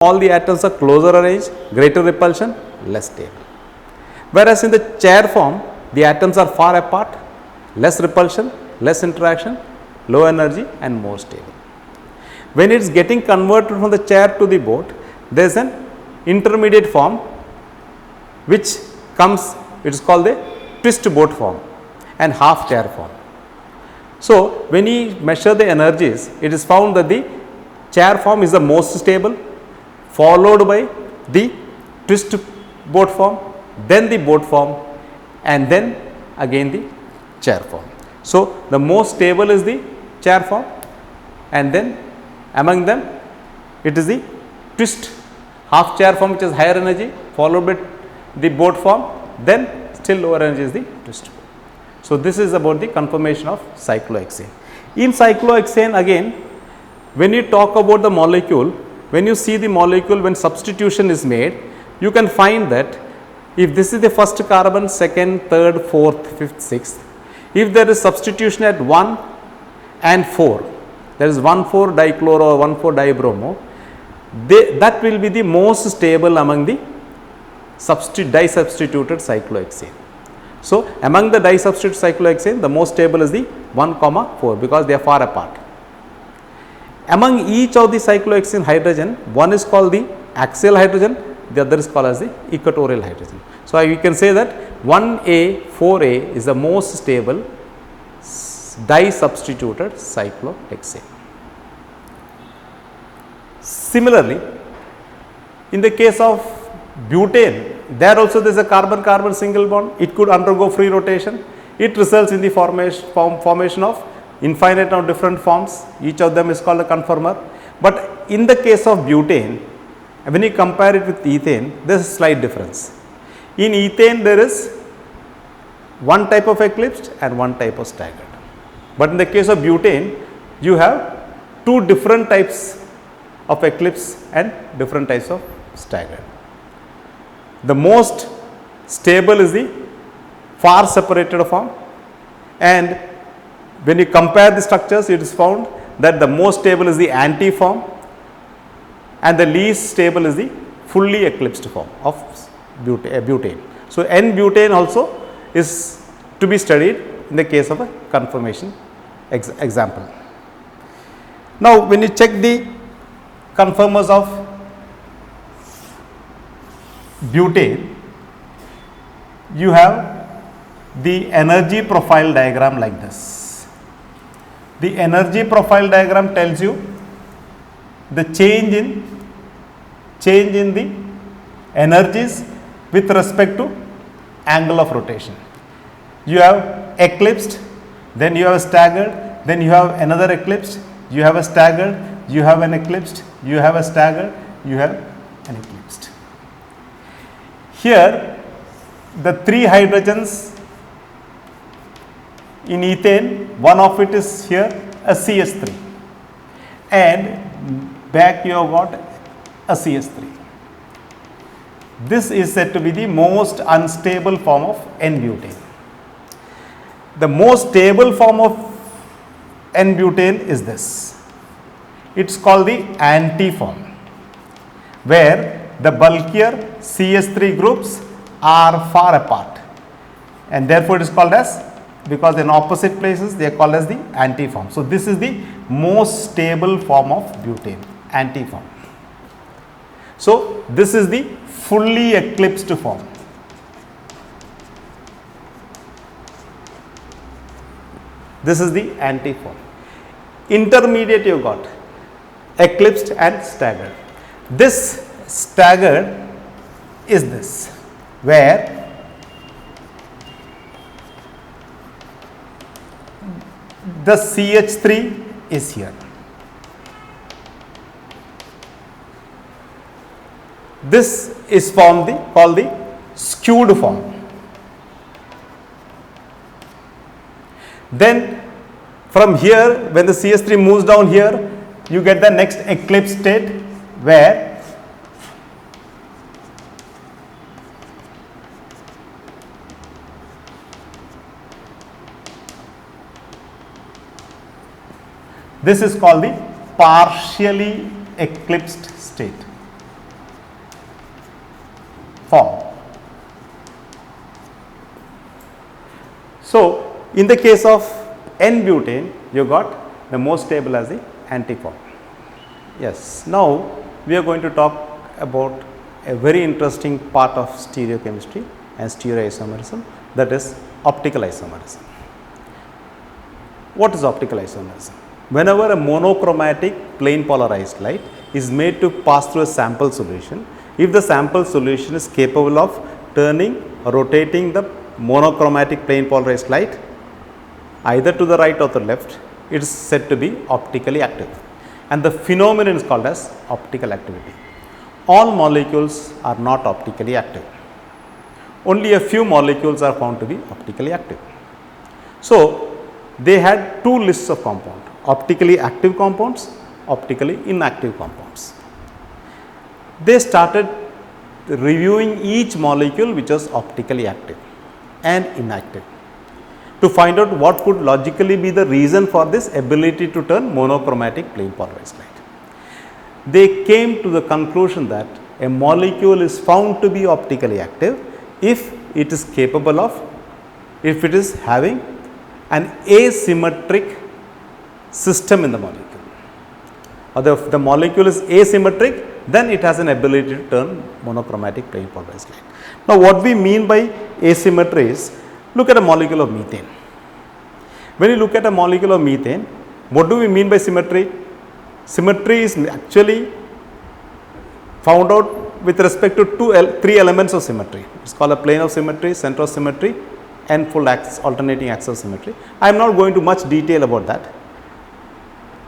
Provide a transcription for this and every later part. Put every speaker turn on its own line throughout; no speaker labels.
all the atoms are closer arranged, greater repulsion, less stable. Whereas in the chair form, the atoms are far apart, less repulsion, less interaction, low energy and more stable. When it is getting converted from the chair to the boat, there is an intermediate form which comes, it is called the twist boat form and half chair form. So, when we measure the energies, it is found that the chair form is the most stable, followed by the twist boat form, then the boat form and then again the chair form. So, the most stable is the chair form and then among them it is the twist half chair form which is higher energy, followed by the boat form, then still lower energy is the twist boat. So, this is about the conformation of cyclohexane. In cyclohexane again, when you talk about the molecule, when you see the molecule, when substitution is made, you can find that if this is the first carbon, second, third, fourth, fifth, sixth, if there is substitution at 1 and 4, there is 1,4-dichloro or 1,4-dibromo, that will be the most stable among the disubstituted cyclohexane. So, among the disubstituted cyclohexane, the most stable is the 1, 4 because they are far apart. Among each of the cyclohexane hydrogen, one is called the axial hydrogen, the other is called as the equatorial hydrogen. So, you can say that 1A, 4A is the most stable disubstituted cyclohexane. Similarly, in the case of butane, there also there is a carbon-carbon single bond, it could undergo free rotation, it results in the formation of infinite number of different forms, each of them is called a conformer. But in the case of butane, when you compare it with ethane, there is a slight difference. In ethane, there is one type of eclipsed and one type of staggered. But in the case of butane, you have two different types of eclipse and different types of staggered. The most stable is the far separated form, and when you compare the structures, it is found that the most stable is the anti-form and the least stable is the fully eclipsed form of butane. So, N-butane also is to be studied in the case of a conformation example. Now, when you check the conformers of butane, you have the energy profile diagram like this. The energy profile diagram tells you the change in the energies with respect to angle of rotation. You have eclipsed, then you have staggered, then you have another eclipsed, you have a staggered, you have an eclipsed, you have a staggered, you have an eclipsed. Here, the three hydrogens in ethane, one of it is here a CH3 and back you have got a CH3. This is said to be the most unstable form of N-butane. The most stable form of N-butane is this. It is called the anti-form, where the bulkier CH3 groups are far apart, and therefore it is called as, because in opposite places they are called as the anti-form. So, this is the most stable form of butane, anti-form. So, this is the fully eclipsed form. This is the anti-form. Intermediate you got eclipsed and staggered. This staggered is this, where the CH3 is here. This is called the skewed form. Then from here, when the CH3 moves down here, you get the next eclipsed state, where this is called the partially eclipsed state. form. So, in the case of N-butane, you got the most stable as the antiform. Yes, now we are going to talk about a very interesting part of stereochemistry and stereoisomerism, that is optical isomerism. What is optical isomerism? Whenever a monochromatic plane polarized light is made to pass through a sample solution, if the sample solution is capable of turning or rotating the monochromatic plane polarized light either to the right or the left, it is said to be optically active, and the phenomenon is called as optical activity. All molecules are not optically active. Only a few molecules are found to be optically active. So, they had two lists of compounds: optically active compounds, optically inactive compounds. They started reviewing each molecule which was optically active and inactive to find out what could logically be the reason for this ability to turn monochromatic plane polarized light. They came to the conclusion that a molecule is found to be optically active if it is capable of, if it is having an asymmetric system in the molecule, or if the molecule is asymmetric, then it has an ability to turn monochromatic plane polarized light. Now, what we mean by asymmetry is, look at a molecule of methane. When you look at a molecule of methane, what do we mean by symmetry? Symmetry is actually found out with respect to three elements of symmetry. It is called a plane of symmetry, center of symmetry, and full axis, alternating axis of symmetry. I am not going to much detail about that.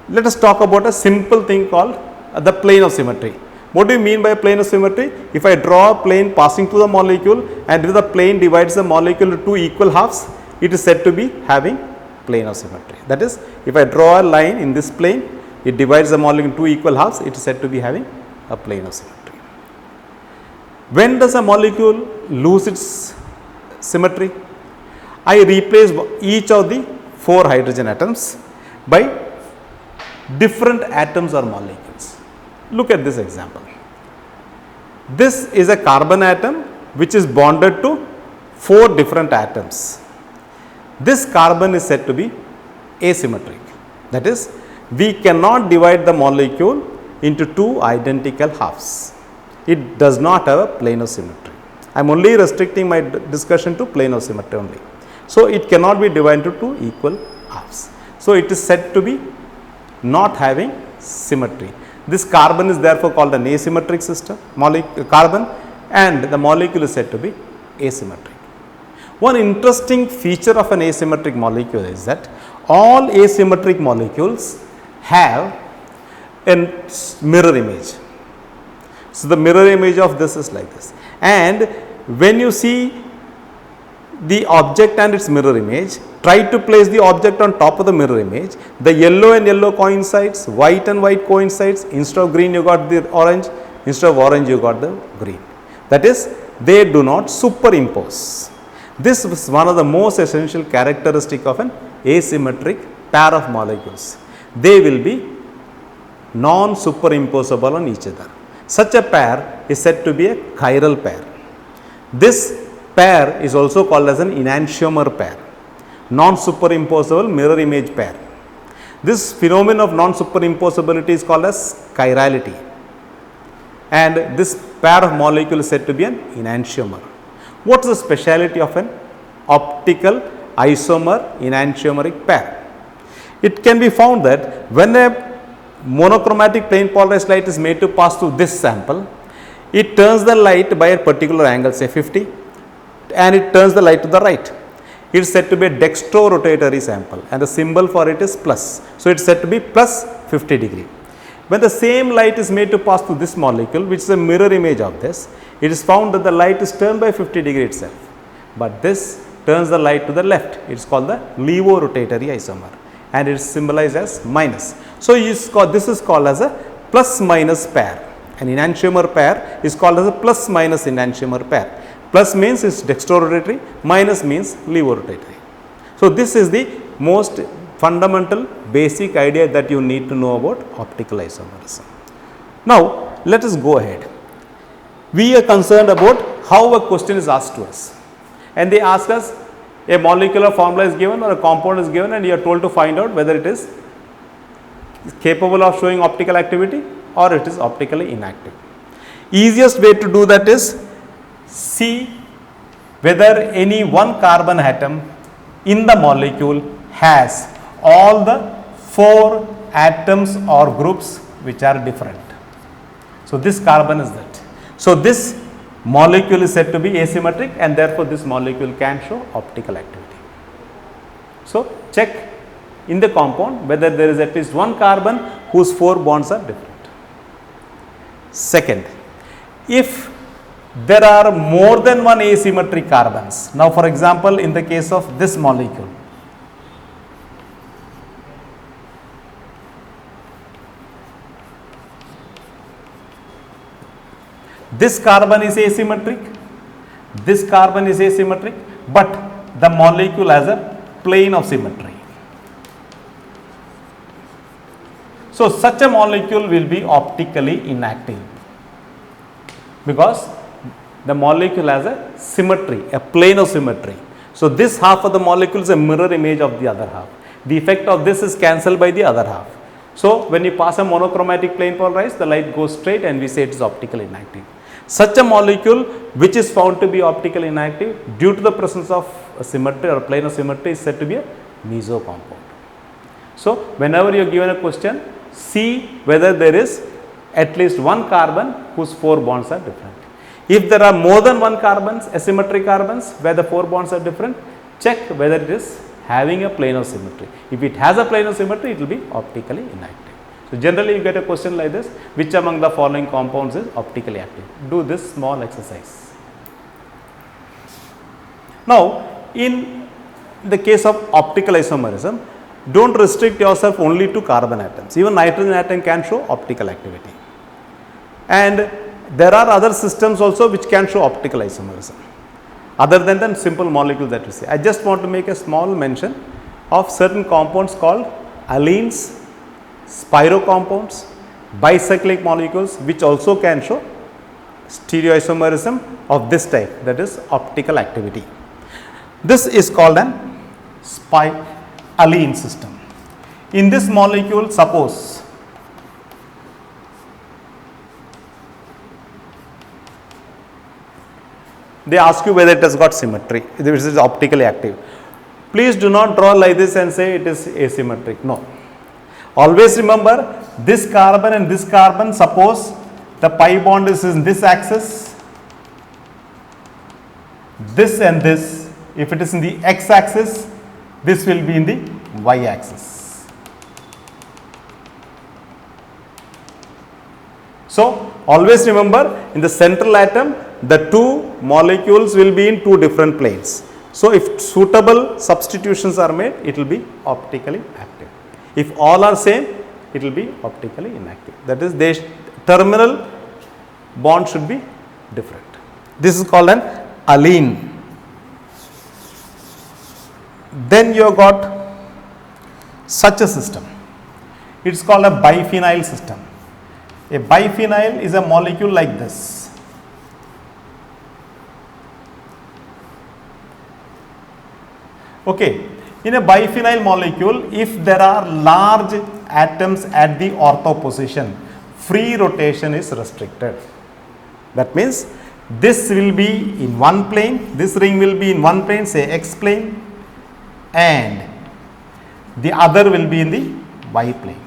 Let us talk about a simple thing called the plane of symmetry. What do you mean by plane of symmetry? If I draw a plane passing through the molecule, and if the plane divides the molecule into two equal halves, it is said to be having plane of symmetry. That is, if I draw a line in this plane, it divides the molecule into two equal halves, it is said to be having a plane of symmetry. When does a molecule lose its symmetry? I replace each of the 4 hydrogen atoms by different atoms or molecules. Look at this example. This is a carbon atom which is bonded to 4 different atoms. This carbon is said to be asymmetric. That is, we cannot divide the molecule into 2 identical halves. It does not have a plane of symmetry. I am only restricting my discussion to plane of symmetry only. So, it cannot be divided into 2 equal halves. So, it is said to be not having symmetry. This carbon is therefore called an asymmetric system, carbon, and the molecule is said to be asymmetric. One interesting feature of an asymmetric molecule is that all asymmetric molecules have a mirror image. So, the mirror image of this is like this, and when you see the object and its mirror image, try to place the object on top of the mirror image, the yellow and yellow coincides, white and white coincides, instead of green you got the orange, instead of orange you got the green. That is, they do not superimpose. This is one of the most essential characteristic of an asymmetric pair of molecules. They will be non-superimposable on each other. Such a pair is said to be a chiral pair. This pair is also called as an enantiomer pair, non-superimposable mirror image pair. This phenomenon of non-superimposability is called as chirality, and this pair of molecules is said to be an enantiomer. What is the speciality of an optical isomer enantiomeric pair? It can be found that when a monochromatic plane polarized light is made to pass through this sample, it turns the light by a particular angle, say 50, and it turns the light to the right. It is said to be a dextrorotatory sample, and the symbol for it is plus. So, it is said to be plus 50 degree. When the same light is made to pass through this molecule, which is a mirror image of this, it is found that the light is turned by 50 degree itself, but this turns the light to the left. It is called the levorotatory isomer, and it is symbolized as minus. So, this is called as a plus minus pair. An enantiomer pair is called as a plus minus enantiomer pair. Plus means is dextrorotatory, minus means levorotatory. So, this is the most fundamental basic idea that you need to know about optical isomerism. Now, let us go ahead. We are concerned about how a question is asked to us. And they ask us, a molecular formula is given or a compound is given, and you are told to find out whether it is capable of showing optical activity or it is optically inactive. Easiest way to do that is see whether any one carbon atom in the molecule has all the 4 atoms or groups which are different. So, this carbon is that. So, this molecule is said to be asymmetric, and therefore, this molecule can show optical activity. So, check in the compound whether there is at least one carbon whose 4 bonds are different. Second, if there are more than one asymmetric carbons. Now, for example, in the case of this molecule, this carbon is asymmetric, this carbon is asymmetric, but the molecule has a plane of symmetry. So, such a molecule will be optically inactive because the molecule has a symmetry, a plane of symmetry. So, this half of the molecule is a mirror image of the other half. The effect of this is cancelled by the other half. So, when you pass a monochromatic plane polarized, the light goes straight and we say it is optically inactive. Such a molecule which is found to be optically inactive due to the presence of a symmetry or a plane of symmetry is said to be a meso compound. So, whenever you are given a question, see whether there is at least one carbon whose 4 bonds are different. If there are more than one carbons, asymmetric carbons where the 4 bonds are different, check whether it is having a plane of symmetry. If it has a plane of symmetry, it will be optically inactive. So, generally you get a question like this, which among the following compounds is optically active? Do this small exercise. Now, in the case of optical isomerism, do not restrict yourself only to carbon atoms, even nitrogen atom can show optical activity. And there are other systems also which can show optical isomerism, other than the simple molecule that we see. I just want to make a small mention of certain compounds called allenes, spiro compounds, bicyclic molecules which also can show stereoisomerism of this type, that is optical activity. This is called an allene system. In this molecule, suppose they ask you whether it has got symmetry, if it is optically active. Please do not draw like this and say it is asymmetric. No. Always remember this carbon and this carbon, suppose the pi bond is in this axis, this and this, if it is in the x axis, this will be in the y axis. So, always remember in the central atom, the 2 molecules will be in 2 different planes. So, if suitable substitutions are made, it will be optically active. If all are same, it will be optically inactive. That is, the terminal bond should be different. This is called an allene. Then you have got such a system. It is called a biphenyl system. A biphenyl is a molecule like this. Okay. In a biphenyl molecule, if there are large atoms at the ortho position, free rotation is restricted. That means this will be in one plane, this ring will be in one plane, say x plane, and the other will be in the y plane.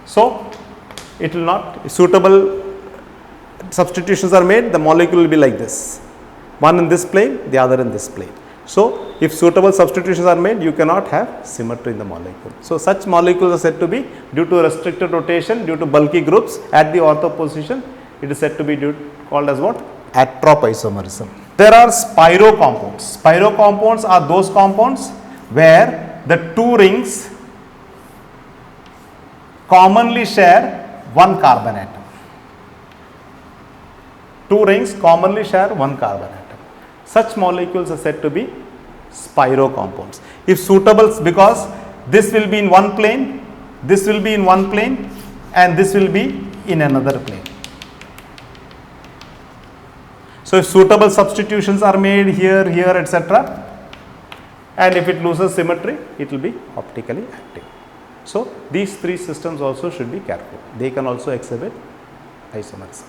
So, it will not, suitable substitutions are made, the molecule will be like this, one in this plane, the other in this plane. So, if suitable substitutions are made, you cannot have symmetry in the molecule. So, such molecules are said to be due to restricted rotation, due to bulky groups at the ortho position, it is said to be called as what? Atropisomerism. There are spiro compounds. Spiro compounds are those compounds where the 2 rings commonly share one carbon atom. 2 rings commonly share one carbon atom. Such molecules are said to be spiro compounds. If suitable, because this will be in one plane, this will be in one plane, and this will be in another plane. So, if suitable substitutions are made here, here, etc., and if it loses symmetry, it will be optically active. So, these three systems also should be careful. They can also exhibit isomerism.